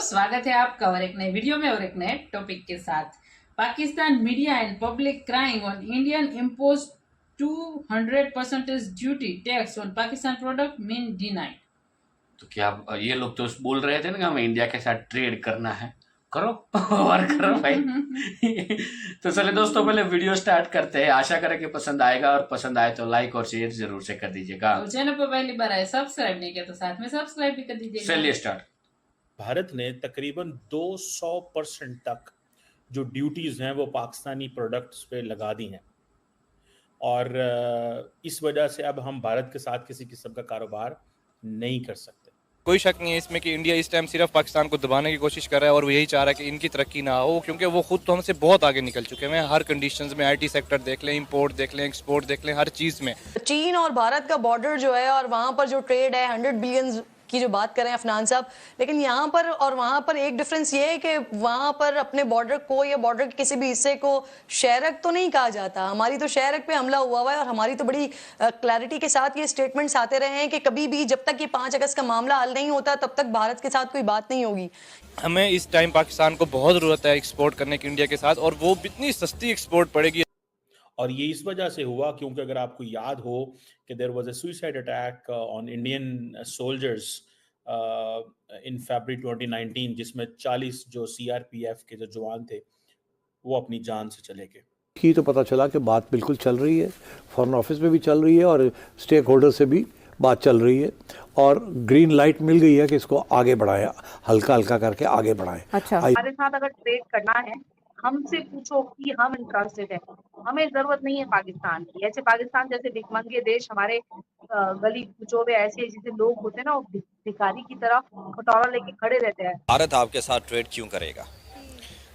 स्वागत है आपका और एक नए वीडियो में और एक नए टॉपिक के साथ। Pakistan media and public crying on Indian impose 200% duty tax on Pakistan product mean denied. तो क्या ये लोग तो बोल रहे थे ना कि हमें इंडिया के साथ ट्रेड करना है, करो और करो भाई। तो चले दोस्तों, पहले वीडियो स्टार्ट करते हैं। आशा करें कि पसंद आएगा और पसंद आए तो लाइक और शेयर जरूर से कर दीजिएगा। और चैनल पर पहली बार आए सब्सक्राइब नहीं किया तो साथ में सब्सक्राइब भी कर दीजिएगा। चलिए स्टार्ट। भारत ने तकरीबन 200% तक जो ड्यूटीज हैं वो पाकिस्तानी प्रोडक्ट्स पे लगा दी हैं और इस वजह से अब हम भारत के साथ किसी किस्म का कारोबार नहीं कर सकते। कोई शक नहीं है इसमें कि इंडिया इस टाइम सिर्फ पाकिस्तान को दबाने की कोशिश कर रहा है और वो यही चाह रहा है कि इनकी तरक्की ना हो, क्योंकि वो खुद तो हमसे बहुत आगे निकल चुके हैं हर कंडीशंस में। आईटी सेक्टर देख लें, इंपोर्ट देख लें, एक्सपोर्ट देख लें, हर चीज़ में। चीन और भारत का बॉर्डर जो है और वहाँ पर जो ट्रेड है 100 बिलियन की जो बात करें अफनान साहब, लेकिन यहाँ पर और वहाँ पर एक डिफरेंस ये है कि वहाँ पर अपने बॉर्डर को या बॉर्डर के किसी भी हिस्से को शेरक तो नहीं कहा जाता। हमारी तो शेरक पे हमला हुआ है और हमारी तो बड़ी क्लैरिटी के साथ ये स्टेटमेंट्स आते रहे हैं कि कभी भी जब तक ये 5 अगस्त का मामला हल नहीं होता तब तक भारत के साथ कोई बात नहीं होगी। हमें इस टाइम पाकिस्तान को बहुत ज़रूरत है एक्सपोर्ट करने की इंडिया के साथ, और वो इतनी सस्ती एक्सपोर्ट पड़ेगी। और ये इस वजह से हुआ क्योंकि अगर आपको याद हो कि there was a suicide attack on Indian soldiers in February 2019 जिसमें 40 जो सीआरपीएफ के जो जवान थे वो अपनी जान से चले गए। की तो पता चला कि बात बिल्कुल चल रही है, फॉरेन ऑफिस में भी चल रही है और स्टेक होल्डर से भी बात चल रही है और ग्रीन लाइट मिल गई है कि इसको आगे बढ़ाया, हल्का हल्का करके आगे बढ़ाएं। अच्छा, हमारे साथ अगर ट्रेड करना है हमसे पूछो कि हम इंटरेस्टेड हैं। हमें जरूरत नहीं है पाकिस्तान की। ऐसे पाकिस्तान जैसे भिखमंगे देश हमारे गली कुचों में ऐसे जैसे लोग होते हैं ना, वो भिखारी की तरह कटोरा लेके खड़े रहते हैं। भारत आपके साथ ट्रेड क्यों करेगा?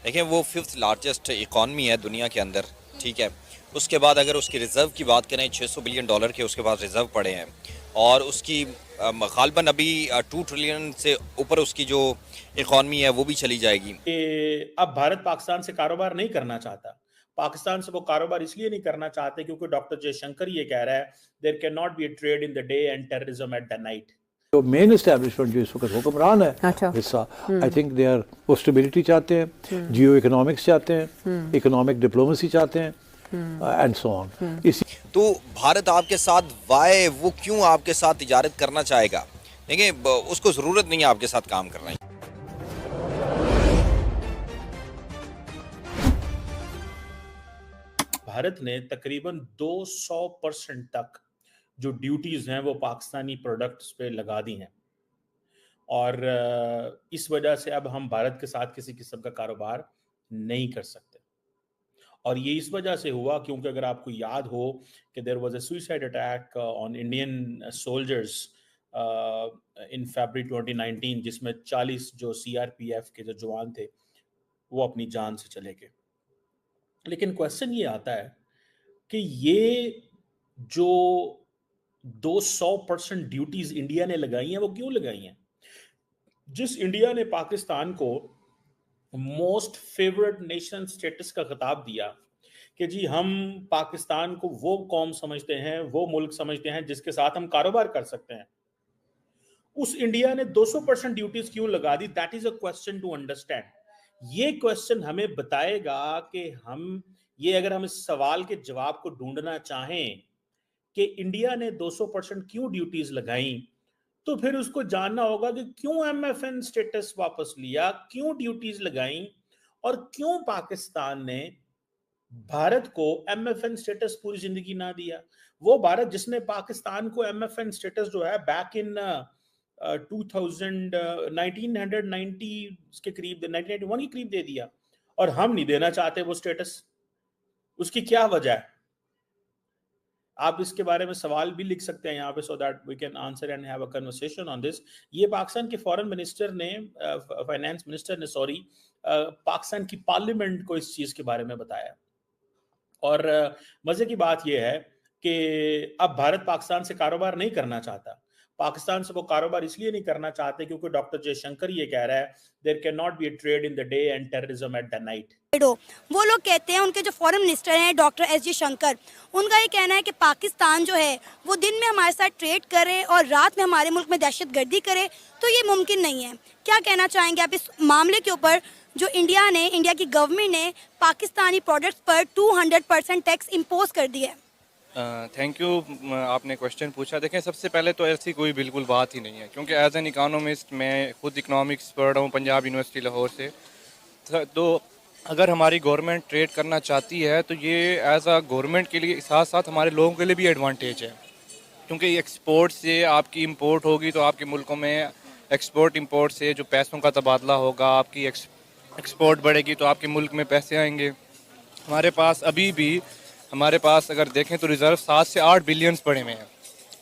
देखिए, वो 5th लार्जेस्ट इकॉनमी है दुनिया के अंदर, ठीक है। उसके बाद अगर उसकी रिज़र्व की बात करें, $600 बिलियन के उसके पास रिज़र्व पड़े हैं और उसकी गालबन अभी 2 ट्रिलियन से ऊपर उसकी जो इकॉनमी है वो भी चली जाएगी। अब भारत पाकिस्तान से कारोबार नहीं करना चाहता। पाकिस्तान से वो कारोबार इसलिए नहीं करना चाहते क्योंकि डॉक्टर जयशंकर ये कह रहा है there cannot be a trade in the day and terrorism at the night. तो मेन एस्टेब्लिशमेंट जो इस वक्त हुक्मरान है अच्छा। हिस्सा, आई थिंक दे आर वो स्टेबिलिटी चाहते हैं, जियो इकोनॉमिक्स चाहते हैं, इकोनॉमिक डिप्लोमेसी चाहते हैं एंड सो ऑन। इसी तो भारत आपके साथ वाई वो क्यों आपके साथ तिजारत करना चाहेगा? देखिए, उसको ज़रूरत नहीं है आपके साथ काम करना। भारत ने तकरीबन 200% तक जो ड्यूटीज हैं वो पाकिस्तानी प्रोडक्ट्स पे लगा दी हैं और इस वजह से अब हम भारत के साथ किसी किस्म का कारोबार नहीं कर सकते। और ये इस वजह से हुआ क्योंकि अगर आपको याद हो कि there was a suicide attack on Indian soldiers in February 2019 जिसमें 40 जो सीआरपीएफ के जो जवान थे वो अपनी जान से चले गए। लेकिन क्वेश्चन ये आता है कि ये जो 200% ड्यूटीज इंडिया ने लगाई हैं वो क्यों लगाई हैं? जिस इंडिया ने पाकिस्तान को मोस्ट फेवरेट नेशन स्टेटस का खिताब दिया कि जी हम पाकिस्तान को वो कौम समझते हैं, वो मुल्क समझते हैं जिसके साथ हम कारोबार कर सकते हैं, उस इंडिया ने 200% ड्यूटीज क्यों लगा दी? That is a question to understand. ये क्वेश्चन हमें बताएगा कि ये अगर हम इस सवाल के जवाब को ढूंढना चाहें कि इंडिया ने 200% क्यों ड्यूटीज लगाई, तो फिर उसको जानना होगा कि क्यों एमएफएन स्टेटस वापस लिया, क्यों ड्यूटीज लगाई और क्यों पाकिस्तान ने भारत को एमएफएन स्टेटस पूरी जिंदगी ना दिया। वो भारत जिसने पाकिस्तान को एमएफएन स्टेटस जो है बैक इन 1990 के करीब 1991 के करीब दे दिया और हम नहीं देना चाहते वो स्टेटस। उसकी क्या वजह है? आप इसके बारे में सवाल भी लिख सकते हैं यहाँ पे, so that we can answer and have a conversation on this. ये पाकिस्तान के फॉरेन मिनिस्टर ने फाइनेंस मिनिस्टर ने पाकिस्तान की पार्लियामेंट को इस चीज के बारे में बताया। और मजे की बात यह है कि अब भारत पाकिस्तान से कारोबार नहीं करना चाहता। पाकिस्तान से वो कारोबार इसलिए नहीं करना चाहते क्योंकि डॉक्टर जयशंकर ये कह रहा है there cannot be a trade in the day and terrorism at the night. वो लोग कहते हैं, उनके जो फॉरेन मिनिस्टर हैं डॉक्टर एस.जे. शंकर, उनका ये कहना है कि पाकिस्तान जो है वो दिन में हमारे साथ ट्रेड करे और रात में हमारे मुल्क में दहशतगर्दी करे, तो ये मुमकिन नहीं है। क्या कहना चाहेंगे आप इस मामले के ऊपर जो इंडिया की गवर्नमेंट ने पाकिस्तानी प्रोडक्ट्स पर 200% टैक्स इम्पोज कर दिया है? थैंक यू, आपने क्वेश्चन पूछा। देखें, सबसे पहले तो ऐसी कोई बिल्कुल बात ही नहीं है, क्योंकि एज एन इकोनॉमिस्ट मैं खुद इकोनॉमिक्स पढ़ रहा हूँ पंजाब यूनिवर्सिटी लाहौर से। तो अगर हमारी गवर्नमेंट ट्रेड करना चाहती है तो ये एज अ गवर्नमेंट के लिए साथ साथ हमारे लोगों के लिए भी एडवांटेज है, क्योंकि एक्सपोर्ट से आपकी इंपोर्ट होगी तो आपके मुल्कों में एक्सपोर्ट इंपोर्ट से जो पैसों का तबादला होगा, आपकी एक्सपोर्ट बढ़ेगी तो आपके मुल्क में पैसे आएंगे। हमारे पास अगर देखें तो रिज़र्व 7 से 8 बिलियन पड़े हुए हैं,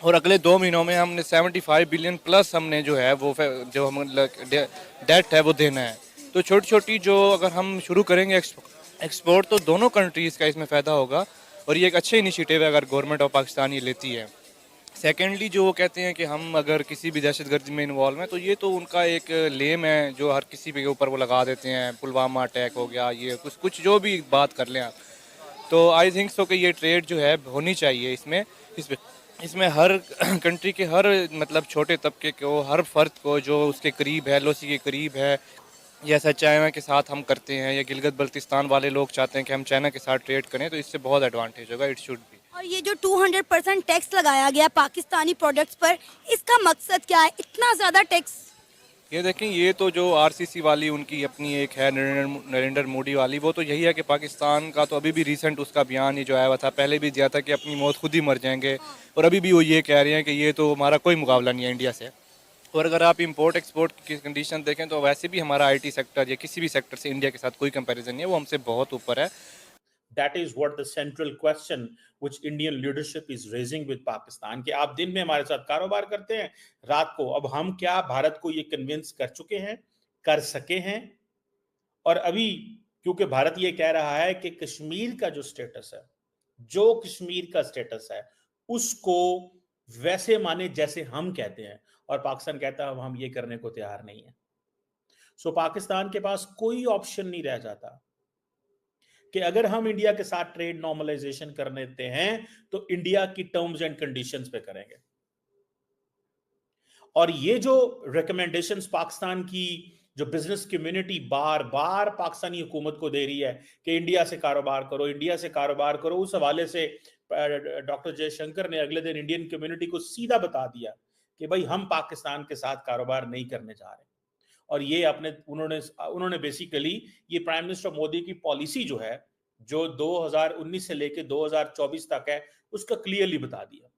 और अगले 2 महीनों में हमने 75 बिलियन प्लस हमने जो है वो जो हम डेट है वो देना है। तो छोटी छोटी जो अगर हम शुरू करेंगे एक्सपोर्ट तो दोनों कंट्रीज़ का इसमें फ़ायदा होगा, और ये एक अच्छा इनिशिएटिव है अगर गवर्नमेंट ऑफ पाकिस्तान ये लेती है। सेकेंडली, जो वो कहते हैं कि हम अगर किसी भी दहशतगर्दी में इन्वॉल्व हैं तो ये तो उनका एक लेम है जो हर किसी के ऊपर वो लगा देते हैं। पुलवामा अटैक हो गया, ये कुछ जो भी बात कर लें आप, तो आई थिंक सो कि ये ट्रेड जो है होनी चाहिए। इसमें हर कंट्री के हर मतलब छोटे तबके को, हर फर्द को जो उसके करीब है, एलओसी के करीब है, जैसा चाइना के साथ हम करते हैं या गिलगित बल्तिस्तान वाले लोग चाहते हैं कि हम चाइना के साथ ट्रेड करें, तो इससे बहुत एडवांटेज होगा। It should be. और ये जो 200% टैक्स लगाया गया पाकिस्तानी प्रोडक्ट्स पर, इसका मकसद क्या है, इतना ज़्यादा टैक्स? ये देखें, ये तो जो आरसीसी वाली उनकी अपनी एक है नरेंद्र मोदी वाली, वो तो यही है कि पाकिस्तान का तो अभी भी रिसेंट उसका बयान ही जो आया हुआ था, पहले भी दिया था कि अपनी मौत खुद ही मर जाएंगे, और अभी भी वो ये कह रहे हैं कि ये तो हमारा कोई मुकाबला नहीं है इंडिया से। और अगर आप इंपोर्ट एक्सपोर्ट की कंडीशन देखें तो वैसे भी हमारा आईटी सेक्टर या किसी भी सेक्टर से इंडिया के साथ कोई कंपैरिजन नहीं है, वो हमसे बहुत ऊपर है। That is what the central question which Indian leadership is raising with Pakistan कि आप दिन में हमारे साथ कारोबार करते हैं, रात को अब हम क्या भारत को ये कन्विंस कर चुके हैं, कर सके हैं। और अभी क्योंकि भारत ये कह रहा है कि कश्मीर का जो स्टेटस है, जो कश्मीर का स्टेटस है उसको वैसे माने जैसे हम कहते हैं, और पाकिस्तान कहता है हम ये करने को तैयार नहीं है। सो पाकिस्तान के पास कोई ऑप्शन नहीं रह जाता कि अगर हम इंडिया के साथ ट्रेड नॉर्मलाइजेशन कर लेते हैं तो इंडिया की टर्म्स एंड कंडीशंस पे करेंगे। और ये जो रिकमेंडेशंस पाकिस्तान की जो बिजनेस कम्युनिटी बार बार पाकिस्तानी हुकूमत को दे रही है कि इंडिया से कारोबार करो, इंडिया से कारोबार करो, उस हवाले से डॉक्टर जयशंकर ने अगले दिन इंडियन कम्युनिटी को सीधा बता दिया कि भाई हम पाकिस्तान के साथ कारोबार नहीं करने जा रहे। और ये उन्होंने बेसिकली ये प्राइम मिनिस्टर मोदी की पॉलिसी जो है, जो 2019 से लेके 2024 तक है, उसका क्लियरली बता दिया।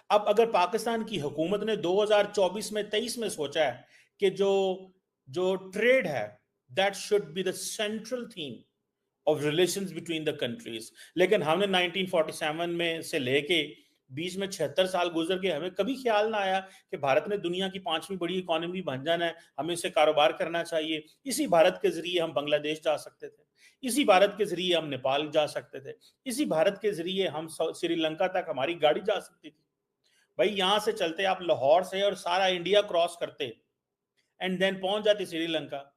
अब अगर पाकिस्तान की हुकूमत ने 2024 में 23 में सोचा है कि जो ट्रेड है that should be the central theme of relations between the countries, लेकिन हमने 1947 में से लेके बीच में 76 साल गुजर गए, हमें कभी ख्याल ना आया कि भारत ने दुनिया की 5वीं बड़ी इकोनॉमी बन जाना है, हमें इससे कारोबार करना चाहिए। इसी भारत के जरिए हम बांग्लादेश जा सकते थे, इसी भारत के जरिए हम नेपाल जा सकते थे, इसी भारत के जरिए हम श्रीलंका तक हमारी गाड़ी जा सकती थी। भाई यहां से चलते आप लाहौर से और सारा इंडिया क्रॉस करते एंड देन पहुंच जाते श्रीलंका।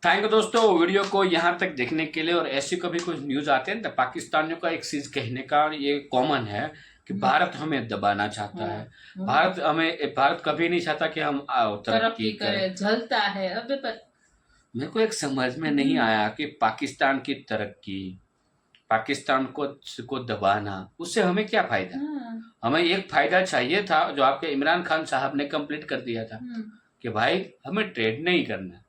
थैंक यू दोस्तों वीडियो को यहाँ तक देखने के लिए। और ऐसी कभी कुछ न्यूज आते हैं तो पाकिस्तानियों का एक चीज कहने का ये कॉमन है कि भारत हमें दबाना चाहता है, भारत कभी नहीं चाहता कि हम तरक्की करें, जलता है। अब मेरे को एक समझ में नहीं आया कि पाकिस्तान की तरक्की, पाकिस्तान को दबाना, उससे हमें क्या फायदा। हमें एक फायदा चाहिए था जो आपके इमरान खान साहब ने कंप्लीट कर दिया था कि भाई हमें ट्रेड नहीं करना।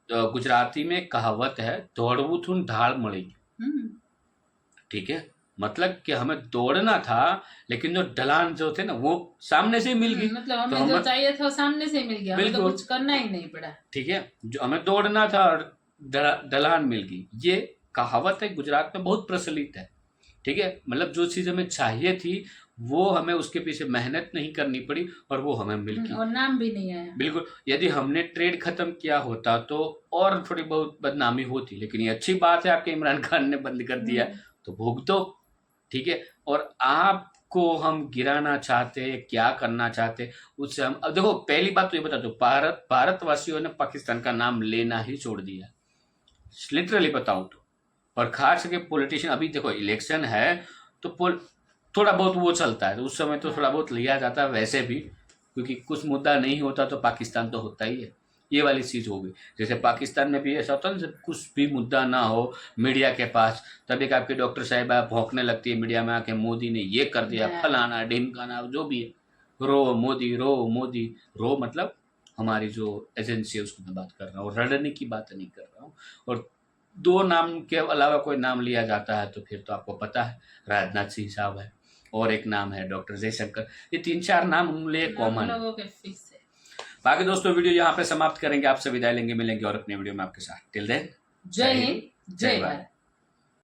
तो गुजराती में कहावत है, दौड़वू थून ढाल मड़ी। ठीक है, मतलब कि हमें दौड़ना था लेकिन जो ढलान जो थे ना वो सामने से मिल गई। मतलब हमें जो चाहिए था सामने से मिल गया, हमें तो कुछ करना ही नहीं पड़ा। ठीक है, जो हमें दौड़ना था और ढलान मिल गई, ये कहावत है गुजरात में बहुत प्रचलित है। ठीक है, मतलब जो चीज हमें चाहिए थी वो हमें उसके पीछे मेहनत नहीं करनी पड़ी और वो हमें मिल गई, और नाम भी नहीं आया। बिल्कुल, यदि हमने ट्रेड खत्म किया होता तो और थोड़ी बहुत बदनामी होती, लेकिन ये अच्छी बात है आपके इमरान खान ने बंद कर दिया, तो भुगतो। ठीक है, और आप को हम गिराना चाहते, क्या करना चाहते, उससे हम अब देखो, पहली बात तो ये बता दो, भारतवासियों ने पाकिस्तान का नाम लेना ही छोड़ दिया, लिटरली बताऊं तो। और खास करके पॉलिटिशियन, अभी देखो इलेक्शन है तो थोड़ा बहुत वो चलता है, तो उस समय तो थोड़ा बहुत लिया जाता है वैसे भी, क्योंकि कुछ मुद्दा नहीं होता तो पाकिस्तान तो होता ही है, ये वाली चीज़ हो गई। जैसे पाकिस्तान में भी ऐसा होता है ना, जब कुछ भी मुद्दा ना हो मीडिया के पास, तब एक आपके डॉक्टर साहिबा भौंकने लगती है मीडिया में आके, मोदी ने ये कर दिया, फलाना ढिमकाना, जो भी है, रो मोदी, रो मोदी, रो मतलब हमारी जो एजेंसी है उसकी मैं बात कर रहा हूँ, लड़ने की बात नहीं कर रहा हूँ। और 2 नाम के अलावा कोई नाम लिया जाता है तो फिर तो आपको पता है, राजनाथ सिंह साहब है और एक नाम है डॉक्टर जयशंकर, ये 3-4 नाम उन लिए कॉमन है। लोगों के फिक्स है। बाकी दोस्तों वीडियो यहाँ पे समाप्त करेंगे, आपसे विदाई लेंगे, मिलेंगे और अपने वीडियो में आपके साथ। टिल देन जय हिंद, जय भारत।